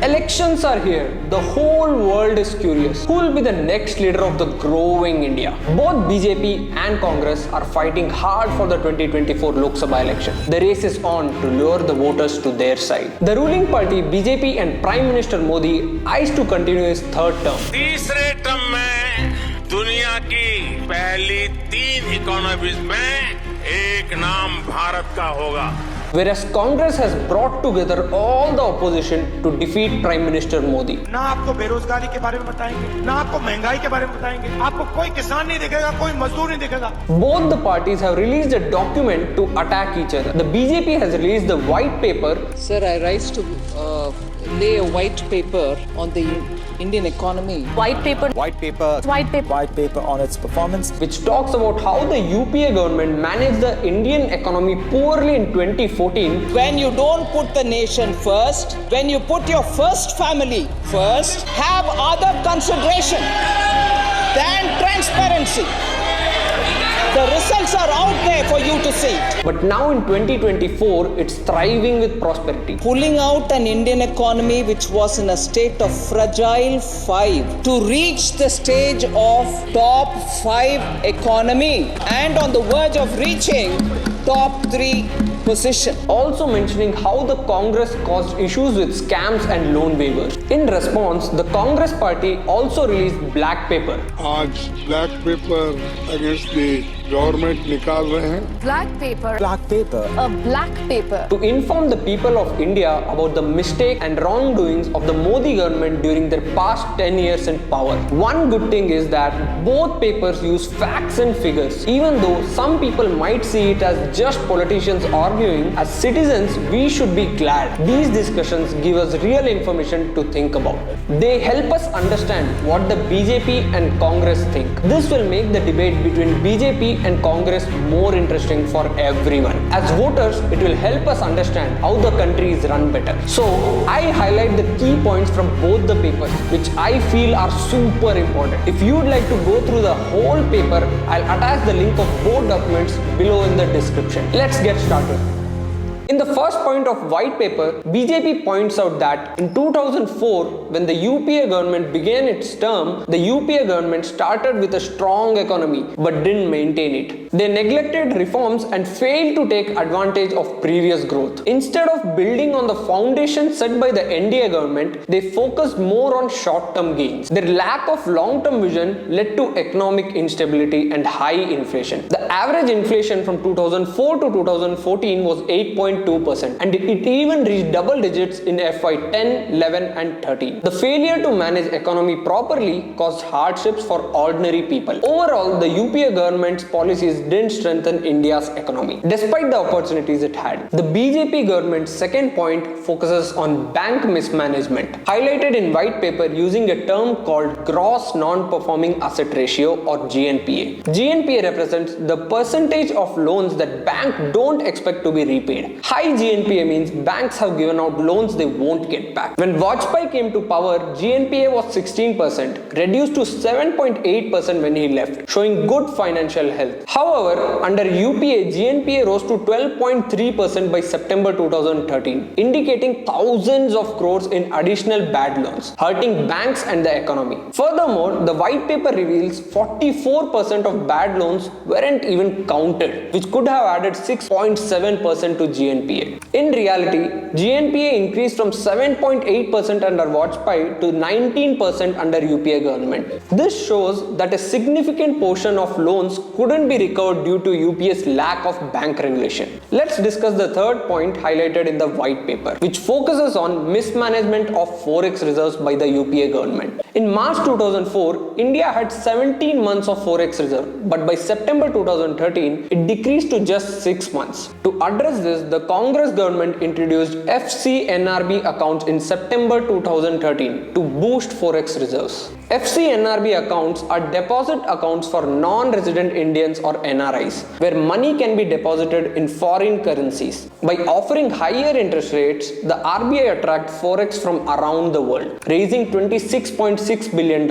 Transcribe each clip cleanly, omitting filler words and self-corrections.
Elections are here. The whole world is curious. Who will be the next leader of the growing India? Both BJP and Congress are fighting hard for the 2024 Lok Sabha election. The race is on to lure the voters to their side. The ruling party BJP and Prime Minister Modi eyes to continue his third term. तीसरे term में दुनिया की पहली 3 economies में एक नाम भारत का होगा. Whereas Congress has brought together all the opposition to defeat Prime Minister Modi. ना आपको बेरोजगारी के बारे में बताएंगे, ना आपको महंगाई के बारे में बताएंगे, आपको कोई किसान नहीं दिखेगा, कोई मजदूर नहीं दिखेगा. Both the parties have released a document to attack each other. The BJP has released the white paper. Sir, I rise to lay a white paper on the Indian economy. White paper on its performance, which talks about how the UPA government managed the Indian economy poorly in 2014. When you don't put the nation first, when you put your first family first, have other consideration than transparency. The results are out there for you to see. But now in 2024, it's thriving with prosperity. Pulling out an Indian economy which was in a state of fragile 5 to reach the stage of top 5 economy and on the verge of reaching top 3 position. Also mentioning how the Congress caused issues with scams and loan waivers. In response, the Congress party also released black paper. आज black paper against the government निकाल रहे हैं. black paper a black paper To inform the people of India about the mistake and wrongdoings of the Modi government during their past 10 years in power. One good thing is that both papers use facts and figures. Even though some people might see it as just politicians arguing, as citizens we should be glad these discussions give us real information to think about. They help us understand what the BJP and Congress think. This will make the debate between BJP and Congress more interesting for everyone. As voters, it will help us understand how the country is run better. So, I highlight the key points from both the papers, which I feel are super important. If you would like to go through the whole paper, I'll attach the link of both documents below in the description. Let's get started. In the first point of white paper, BJP points out that in 2004, when the UPA government began its term, the UPA government started with a strong economy but didn't maintain it. They neglected reforms and failed to take advantage of previous growth. Instead of building on the foundation set by the NDA government, they focused more on short-term gains. Their lack of long-term vision led to economic instability and high inflation. The average inflation from 2004 to 2014 was 8.2%, and it even reached double digits in FY 10, 11 and 13. The failure to manage economy properly caused hardships for ordinary people. Overall, the UPA government's policies didn't strengthen India's economy, despite the opportunities it had. The BJP government's second point focuses on bank mismanagement, highlighted in white paper using a term called gross non-performing asset ratio or GNPA. GNPA represents the percentage of loans that banks don't expect to be repaid. High GNPA means banks have given out loans they won't get back. When Vajpayee came to power, GNPA was 16%, reduced to 7.8% when he left, showing good financial health. However, under UPA, GNPA rose to 12.3% by September 2013, indicating thousands of crores in additional bad loans, hurting banks and the economy. Furthermore, the white paper reveals 44% of bad loans weren't even counted, which could have added 6.7% to GNPA. In reality, GNPA increased from 7.8% under Vajpayee to 19% under UPA government. This shows that a significant portion of loans couldn't be recovered due to UPA's lack of bank regulation. Let's discuss the third point highlighted in the white paper, which focuses on mismanagement of Forex reserves by the UPA government. In March 2004, India had 17 months of Forex reserve, but by September 2013, it decreased to just 6 months. To address this, the Congress government introduced FCNRB accounts in September 2013 to boost Forex reserves. FCNRB accounts are deposit accounts for non-resident Indians or NRIs, where money can be deposited in foreign currencies. By offering higher interest rates, the RBI attracts Forex from around the world, raising $26.6 billion.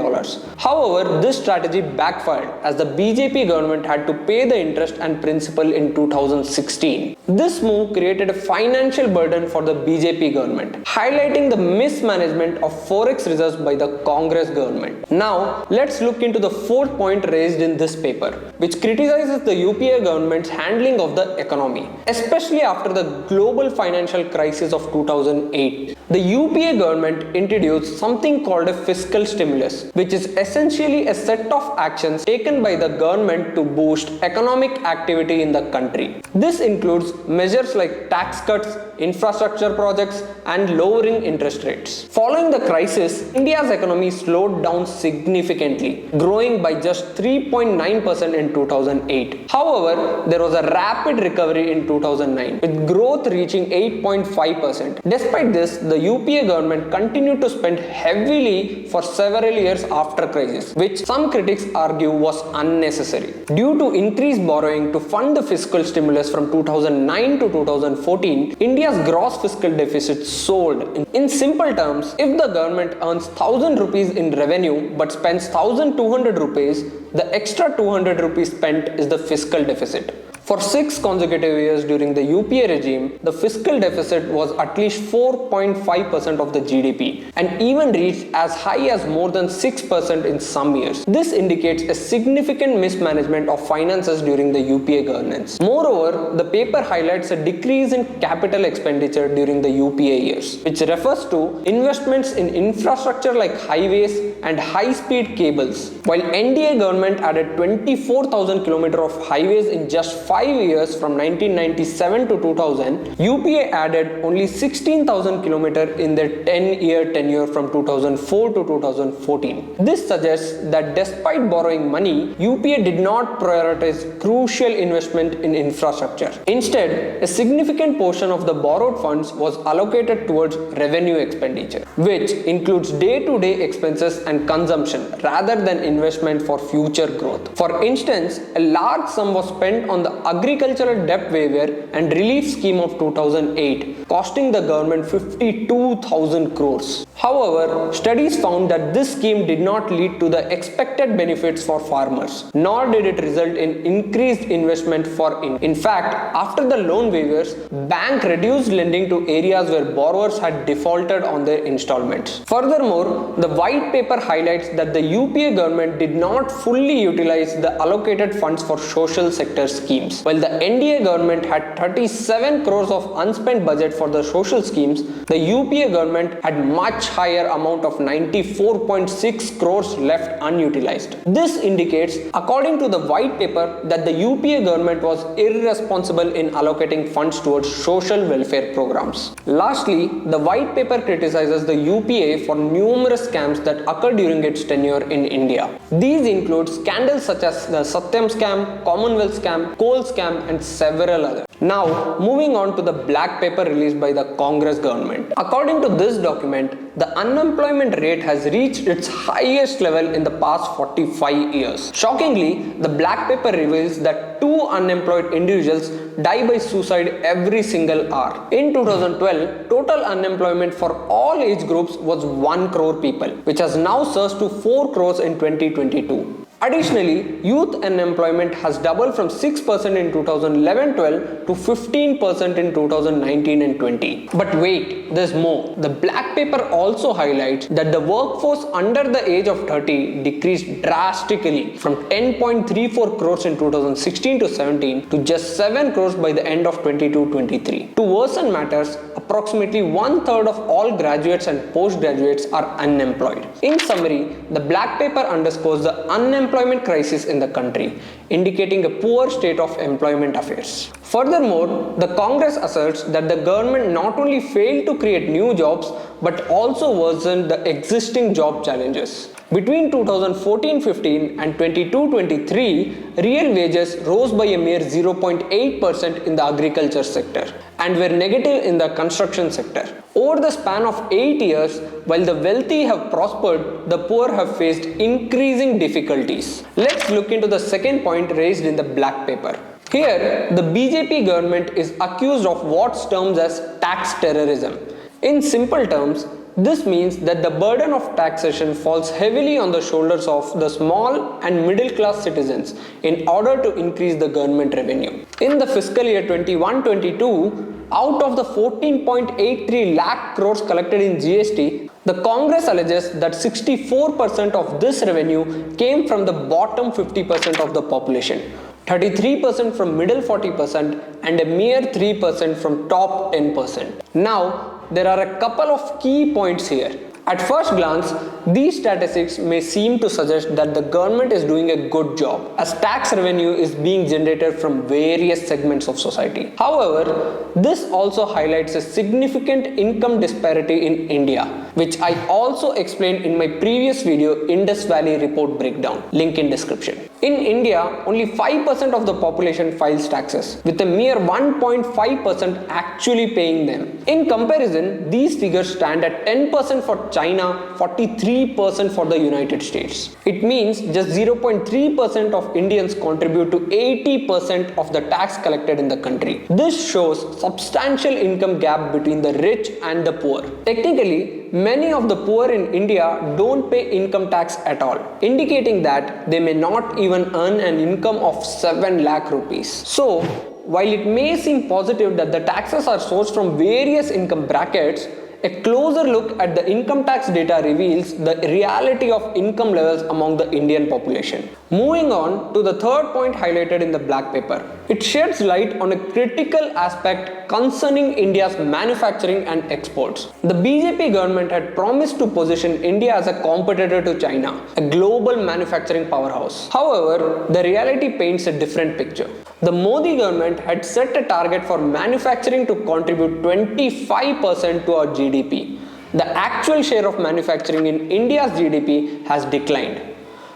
However, this strategy backfired as the BJP government had to pay the interest and principal in 2016. This move created a financial burden for the BJP government, highlighting the mismanagement of Forex reserves by the Congress government. Now, let's look into the fourth point raised in this paper, which criticizes the UPA government's handling of the economy, especially after the global financial crisis of 2008. The UPA government introduced something called a fiscal stimulus, which is essentially a set of actions taken by the government to boost economic activity in the country. This includes measures like tax cuts, infrastructure projects, and lowering interest rates. Following the crisis, India's economy slowed down significantly, growing by just 3.9% in 2008. However, there was a rapid recovery in 2009, with growth reaching 8.5%. Despite this, the UPA government continued to spend heavily for several years after crisis, which some critics argue was unnecessary. Due to increased borrowing to fund the fiscal stimulus from 2009 to 2014, India's gross fiscal deficit soared. In simple terms, if the government earns 1000 rupees in revenue but spends 1200 rupees, the extra 200 rupees spent is the fiscal deficit. For 6 consecutive years during the UPA regime, the fiscal deficit was at least 4.5% of the GDP and even reached as high as more than 6% in some years. This indicates a significant mismanagement of finances during the UPA governance. Moreover, the paper highlights a decrease in capital expenditure during the UPA years, which refers to investments in infrastructure like highways and high-speed cables. While NDA government added 24,000 kilometers of highways in just 5 years from 1997 to 2000, UPA added only 16,000 kilometers in their 10-year tenure from 2004 to 2014. This suggests that despite borrowing money, UPA did not prioritize crucial investment in infrastructure. Instead, a significant portion of the borrowed funds was allocated towards revenue expenditure, which includes day-to-day expenses and consumption rather than investment for future growth. For instance, a large sum was spent on the agricultural debt waiver and relief scheme of 2008, costing the government 52,000 crores. However, studies found that this scheme did not lead to the expected benefits for farmers, nor did it result in increased investment for In fact, after the loan waivers, bank reduced lending to areas where borrowers had defaulted on their installments. Furthermore, the white paper highlights that the UPA government did not fully utilize the allocated funds for social sector schemes. While the NDA government had 37 crores of unspent budget for the social schemes, the UPA government had much higher amount of 94.6 crores left unutilized. This indicates, according to the white paper, that the UPA government was irresponsible in allocating funds towards social welfare programs. Lastly, the white paper criticizes the UPA for numerous scams that occurred during its tenure in India. These include scandals such as the Satyam scam, Commonwealth scam, coal scam, and several others. Now, moving on to the black paper released by the Congress government. According to this document, the unemployment rate has reached its highest level in the past 45 years. Shockingly, the black paper reveals that 2 unemployed individuals die by suicide every single hour. In 2012, total unemployment for all age groups was 1 crore people, which has now surged to 4 crores in 2022. Additionally, youth unemployment has doubled from 6% in 2011-12 to 15% in 2019 and 20. But wait, there's more. The black paper also highlights that the workforce under the age of 30 decreased drastically from 10.34 crores in 2016 to 17 to just 7 crores by the end of 22-23. To worsen matters, approximately 1/3 of all graduates and postgraduates are unemployed. In summary, the black paper underscores the unemployment crisis in the country, indicating a poor state of employment affairs. Furthermore, the Congress asserts that the government not only failed to create new jobs but also worsened the existing job challenges. Between 2014-15 and 22-23, real wages rose by a mere 0.8% in the agriculture sector and were negative in the construction sector. Over the span of 8 years, while the wealthy have prospered, the poor have faced increasing difficulties. Let's look into the second point raised in the black paper. Here, the BJP government is accused of what's termed as tax terrorism. In simple terms, this means that the burden of taxation falls heavily on the shoulders of the small and middle class citizens in order to increase the government revenue. In the fiscal year 21-22, out of the 14.83 lakh crores collected in GST, the Congress alleges that 64% of this revenue came from the bottom 50% of the population, 33% from middle 40%, and a mere 3% from top 10%. Now, there are a couple of key points here. At first glance, these statistics may seem to suggest that the government is doing a good job, as tax revenue is being generated from various segments of society. However, this also highlights a significant income disparity in India, which I also explained in my previous video, Indus Valley Report breakdown, link in description. In India, only 5% of the population files taxes, with a mere 1.5% actually paying them. In comparison, these figures stand at 10% for China, 43% for the United States. It means just 0.3% of Indians contribute to 80% of the tax collected in the country. This shows substantial income gap between the rich and the poor. Technically, many of the poor in India don't pay income tax at all, indicating that they may not even earn an income of 7 lakh rupees. So, while it may seem positive that the taxes are sourced from various income brackets, a closer look at the income tax data reveals the reality of income levels among the Indian population. Moving on to the third point highlighted in the black paper. It sheds light on a critical aspect concerning India's manufacturing and exports. The BJP government had promised to position India as a competitor to China, a global manufacturing powerhouse. However, the reality paints a different picture. The Modi government had set a target for manufacturing to contribute 25% to our GDP. The actual share of manufacturing in India's GDP has declined.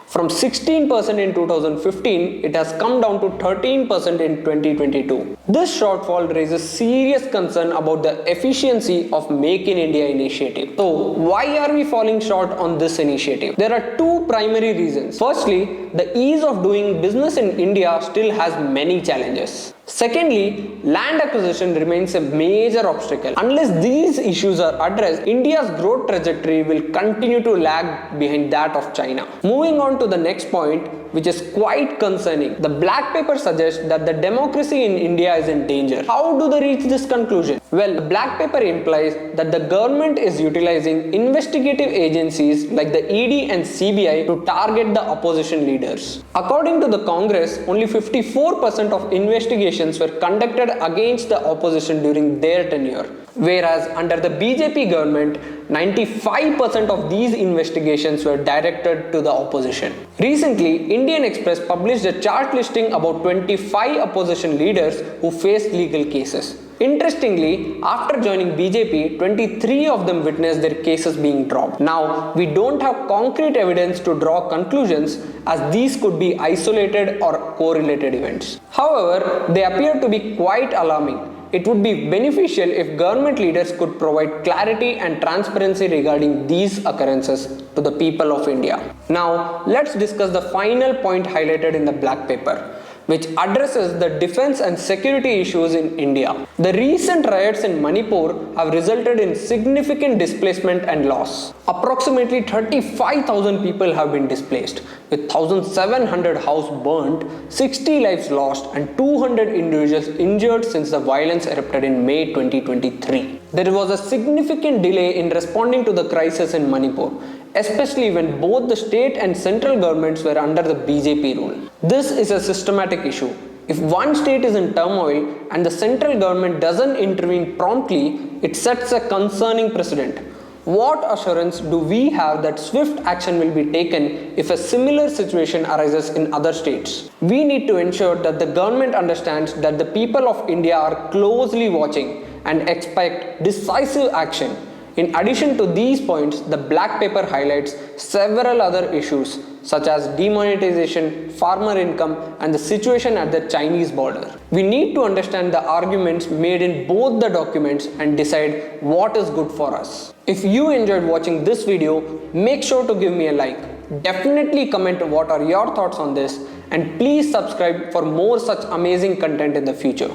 From 16% in 2015, it has come down to 13% in 2022. This shortfall raises serious concern about the efficiency of Make in India initiative. So, why are we falling short on this initiative? There are two primary reasons. Firstly, the ease of doing business in India still has many challenges. Secondly, land acquisition remains a major obstacle. Unless these issues are addressed, India's growth trajectory will continue to lag behind that of China. Moving on to the next point, which is quite concerning. The black paper suggests that the democracy in India is in danger. How do they reach this conclusion? Well, the black paper implies that the government is utilizing investigative agencies like the ED and CBI to target the opposition leaders. According to the Congress, only 54% of investigations were conducted against the opposition during their tenure, whereas under the BJP government, 95% of these investigations were directed to the opposition. Recently, Indian Express published a chart listing about 25 opposition leaders who faced legal cases. Interestingly, after joining BJP, 23 of them witnessed their cases being dropped. Now, we don't have concrete evidence to draw conclusions, as these could be isolated or correlated events. However, they appear to be quite alarming. It would be beneficial if government leaders could provide clarity and transparency regarding these occurrences to the people of India. Now, let's discuss the final point highlighted in the black paper, which addresses the defense and security issues in India. The recent riots in Manipur have resulted in significant displacement and loss. Approximately 35,000 people have been displaced, with 1,700 houses burnt, 60 lives lost, and 200 individuals injured since the violence erupted in May 2023. There was a significant delay in responding to the crisis in Manipur, especially when both the state and central governments were under the BJP rule. This is a systematic issue. If one state is in turmoil and the central government doesn't intervene promptly, it sets a concerning precedent. What assurance do we have that swift action will be taken if a similar situation arises in other states? We need to ensure that the government understands that the people of India are closely watching and expect decisive action. In addition to these points, the black paper highlights several other issues such as demonetization, farmer income, and the situation at the Chinese border. We need to understand the arguments made in both the documents and decide what is good for us. If you enjoyed watching this video, make sure to give me a like. Definitely comment what are your thoughts on this, and please subscribe for more such amazing content in the future.